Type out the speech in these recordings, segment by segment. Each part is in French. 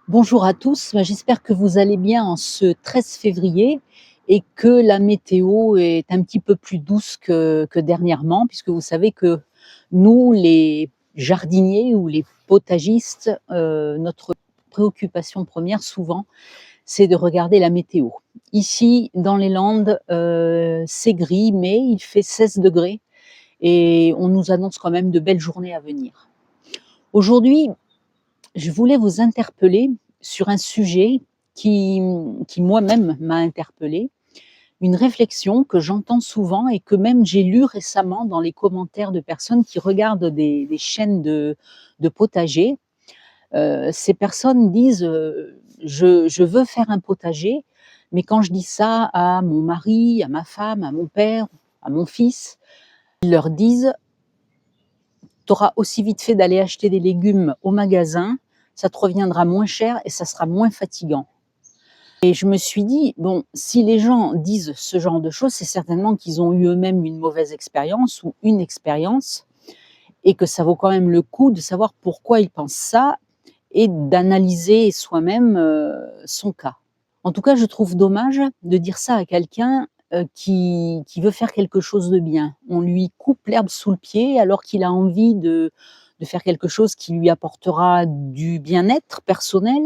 Bonjour à tous, j'espère que vous allez bien en ce 13 février et que la météo est un petit peu plus douce que dernièrement, puisque vous savez que nous, les jardiniers ou les potagistes, notre préoccupation première souvent, c'est de regarder la météo. Ici, dans les Landes, c'est gris, mais il fait 16 degrés et on nous annonce quand même de belles journées à venir. Aujourd'hui, je voulais vous interpeller sur un sujet qui moi-même m'a interpellée, une réflexion que j'entends souvent et que même j'ai lu récemment dans les commentaires de personnes qui regardent des chaînes de potager. Ces personnes disent, «Je veux faire un potager», mais quand je dis ça à mon mari, à ma femme, à mon père, à mon fils, ils leur disent: tu auras aussi vite fait d'aller acheter des légumes au magasin, ça te reviendra moins cher et ça sera moins fatigant. Et je me suis dit, bon, si les gens disent ce genre de choses, c'est certainement qu'ils ont eu eux-mêmes une mauvaise expérience ou une expérience et que ça vaut quand même le coup de savoir pourquoi ils pensent ça et d'analyser soi-même son cas. En tout cas, je trouve dommage de dire ça à quelqu'un qui veut faire quelque chose de bien. On lui coupe l'herbe sous le pied alors qu'il a envie de faire quelque chose qui lui apportera du bien-être personnel,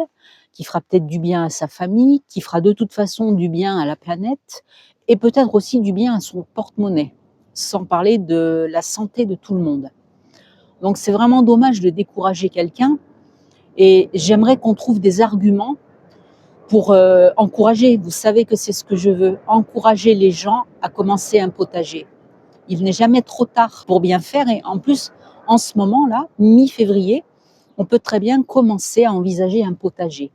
qui fera peut-être du bien à sa famille, qui fera de toute façon du bien à la planète et peut-être aussi du bien à son porte-monnaie, sans parler de la santé de tout le monde. Donc c'est vraiment dommage de décourager quelqu'un et j'aimerais qu'on trouve des arguments pour encourager, vous savez que c'est ce que je veux, encourager les gens à commencer un potager. Il n'est jamais trop tard pour bien faire et en plus, en ce moment-là, mi-février, on peut très bien commencer à envisager un potager.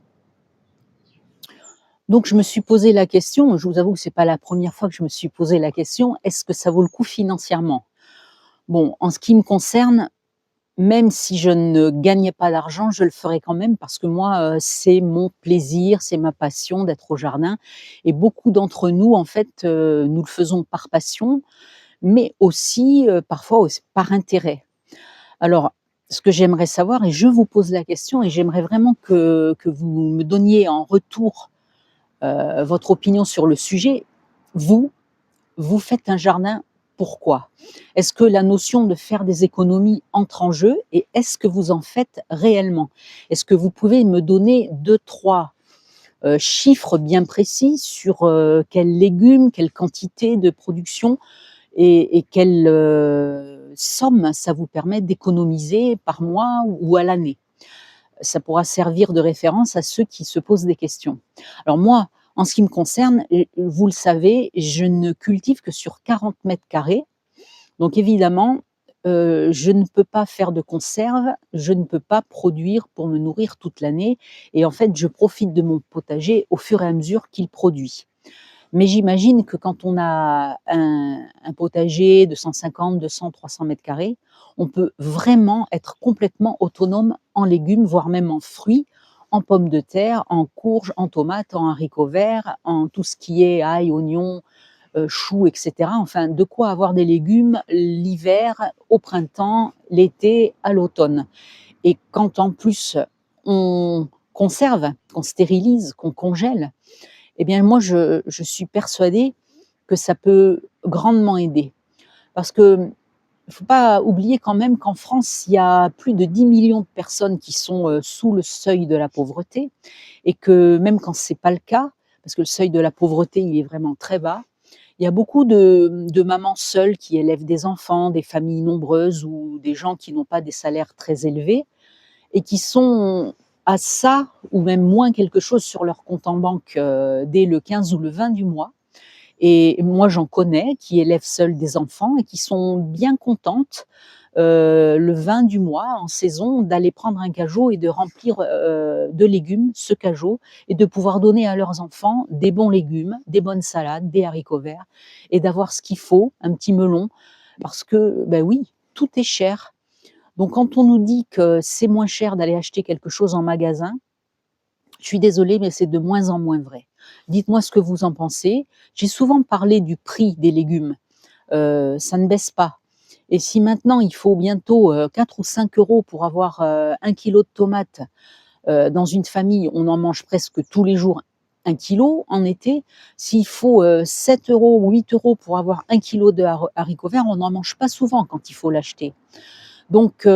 Donc je me suis posé la question, je vous avoue que ce n'est pas la première fois que je me suis posé la question, est-ce que ça vaut le coup financièrement? Bon, en ce qui me concerne, même si je ne gagnais pas d'argent, je le ferais quand même parce que moi, c'est mon plaisir, c'est ma passion d'être au jardin et beaucoup d'entre nous, en fait, nous le faisons par passion, mais aussi, parfois aussi par intérêt. Alors, ce que j'aimerais savoir et je vous pose la question et j'aimerais vraiment que vous me donniez en retour, votre opinion sur le sujet. Vous, vous faites un jardin, pourquoi? Est-ce que la notion de faire des économies entre en jeu et est-ce que vous en faites réellement? Est-ce que vous pouvez me donner 2-3 chiffres bien précis sur, quels légumes, quelle quantité de production et quelle, somme ça vous permet d'économiser par mois ou à l'année? Ça pourra servir de référence à ceux qui se posent des questions. Alors moi, en ce qui me concerne, vous le savez, je ne cultive que sur 40 carrés. Donc évidemment, je ne peux pas faire de conserve, je ne peux pas produire pour me nourrir toute l'année et en fait, je profite de mon potager au fur et à mesure qu'il produit. Mais j'imagine que quand on a un potager de 150, 200, 300 carrés, on peut vraiment être complètement autonome en légumes, voire même en fruits, en pommes de terre, en courges, en tomates, en haricots verts, en tout ce qui est ail, oignons, choux et cetera. Enfin, de quoi avoir des légumes l'hiver, au printemps, l'été, à l'automne. Et quand en plus on conserve, qu'on stérilise, qu'on congèle, eh bien moi je suis persuadée que ça peut grandement aider. Parce qu'il ne faut pas oublier quand même qu'en France, il y a plus de 10 millions de personnes qui sont, sous le seuil de la pauvreté et que même quand ce n'est pas le cas, parce que le seuil de la pauvreté, il est vraiment très bas, il y a beaucoup de mamans seules qui élèvent des enfants, des familles nombreuses ou des gens qui n'ont pas des salaires très élevés et qui sont à ça ou même moins quelque chose sur leur compte en banque, dès le 15 ou le 20 du mois et moi j'en connais qui élèvent seules des enfants et qui sont bien contentes, le 20 du mois en saison d'aller prendre un cageot et de remplir, de légumes ce cageot et de pouvoir donner à leurs enfants des bons légumes, des bonnes salades, des haricots verts et d'avoir ce qu'il faut, un petit melon parce que, ben oui, tout est cher. Donc quand on nous dit que c'est moins cher d'aller acheter quelque chose en magasin, je suis désolée, mais c'est de moins en moins vrai. Dites-moi ce que vous en pensez. J'ai souvent parlé du prix des légumes, ça ne baisse pas et si maintenant il faut bientôt, 4 ou 5 € pour avoir, 1 kilo de tomates, Dans une famille, on en mange presque tous les jours 1 kilo en été. S'il faut, 7 € ou 8 € pour avoir 1 kilo de haricots verts, on n'en mange pas souvent quand il faut l'acheter. Donc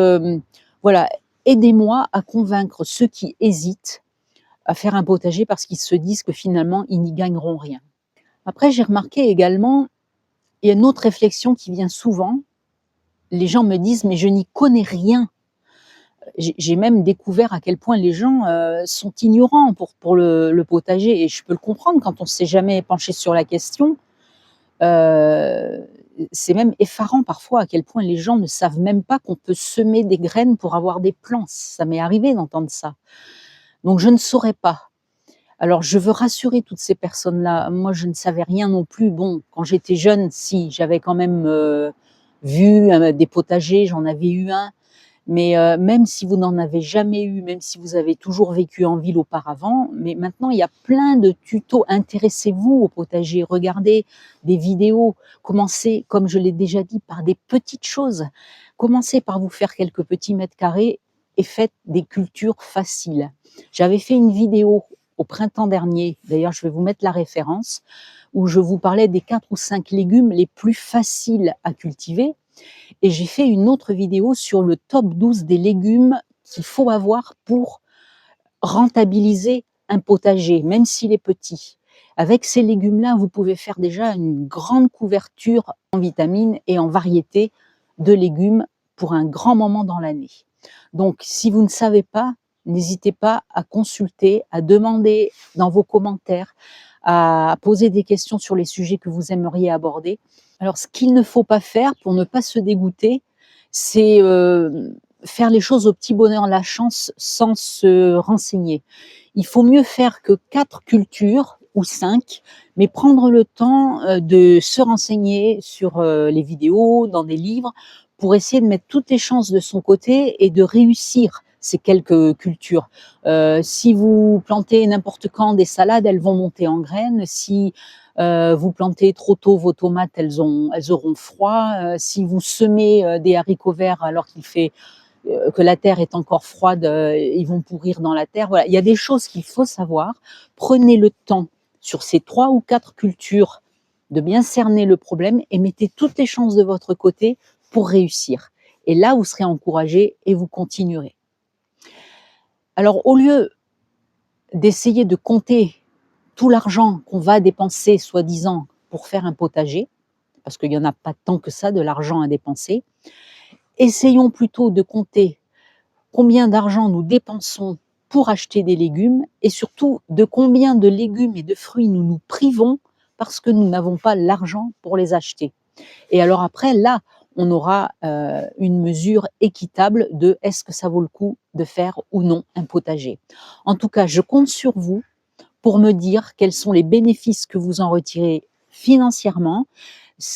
voilà, aidez-moi à convaincre ceux qui hésitent à faire un potager parce qu'ils se disent que finalement, ils n'y gagneront rien. Après, j'ai remarqué également, il y a une autre réflexion qui vient souvent. Les gens me disent: «Mais je n'y connais rien». J'ai même découvert à quel point les gens, sont ignorants pour le potager et je peux le comprendre quand on ne s'est jamais penché sur la question. Heu, c'est même effarant parfois à quel point les gens ne savent même pas qu'on peut semer des graines pour avoir des plants. Ça m'est arrivé d'entendre ça. Donc je ne saurais pas. Alors je veux rassurer toutes ces personnes-là. Moi, je ne savais rien non plus. Bon, quand j'étais jeune, si, j'avais quand même, vu, des potagers, j'en avais eu un. Mais même si vous n'en avez jamais eu, même si vous avez toujours vécu en ville auparavant, mais maintenant il y a plein de tutos. Intéressez-vous au potager, regardez des vidéos, commencez, comme je l'ai déjà dit, par des petites choses. Commencez par vous faire quelques petits mètres carrés et faites des cultures faciles. J'avais fait une vidéo au printemps dernier, d'ailleurs je vais vous mettre la référence, où je vous parlais des 4 ou 5 légumes les plus faciles à cultiver. Et j'ai fait une autre vidéo sur le top 12 des légumes qu'il faut avoir pour rentabiliser un potager, même s'il est petit. Avec ces légumes-là, vous pouvez faire déjà une grande couverture en vitamines et en variétés de légumes pour un grand moment dans l'année. Donc, si vous ne savez pas, n'hésitez pas à consulter, à demander dans vos commentaires, à poser des questions sur les sujets que vous aimeriez aborder. Alors, ce qu'il ne faut pas faire pour ne pas se dégoûter, c'est faire les choses au petit bonheur la chance sans se renseigner. Il faut mieux faire que 4 cultures ou 5, mais prendre le temps de se renseigner sur les vidéos, dans des livres, pour essayer de mettre toutes les chances de son côté et de réussir ces quelques cultures. Si vous plantez n'importe quand des salades, elles vont monter en graines. Si vous plantez trop tôt vos tomates, elles auront froid. Si vous semez des haricots verts alors qu'il fait que la terre est encore froide, ils vont pourrir dans la terre. Voilà, il y a des choses qu'il faut savoir. Prenez le temps sur ces 3 ou 4 cultures de bien cerner le problème et mettez toutes les chances de votre côté pour réussir. Et là, vous serez encouragé et vous continuerez. Alors, au lieu d'essayer de compter tout l'argent qu'on va dépenser, soi-disant, pour faire un potager, parce qu'il n'y en a pas tant que ça de l'argent à dépenser, essayons plutôt de compter combien d'argent nous dépensons pour acheter des légumes et surtout de combien de légumes et de fruits nous nous privons parce que nous n'avons pas l'argent pour les acheter. Et alors après, là, on aura une mesure équitable de est-ce que ça vaut le coup de faire ou non un potager. En tout cas, je compte sur vous pour me dire quels sont les bénéfices que vous en retirez financièrement,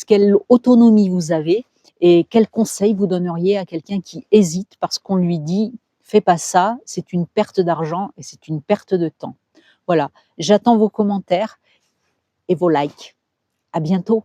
quelle autonomie vous avez et quels conseils vous donneriez à quelqu'un qui hésite parce qu'on lui dit fais pas ça, c'est une perte d'argent et c'est une perte de temps. Voilà, j'attends vos commentaires et vos likes. À bientôt.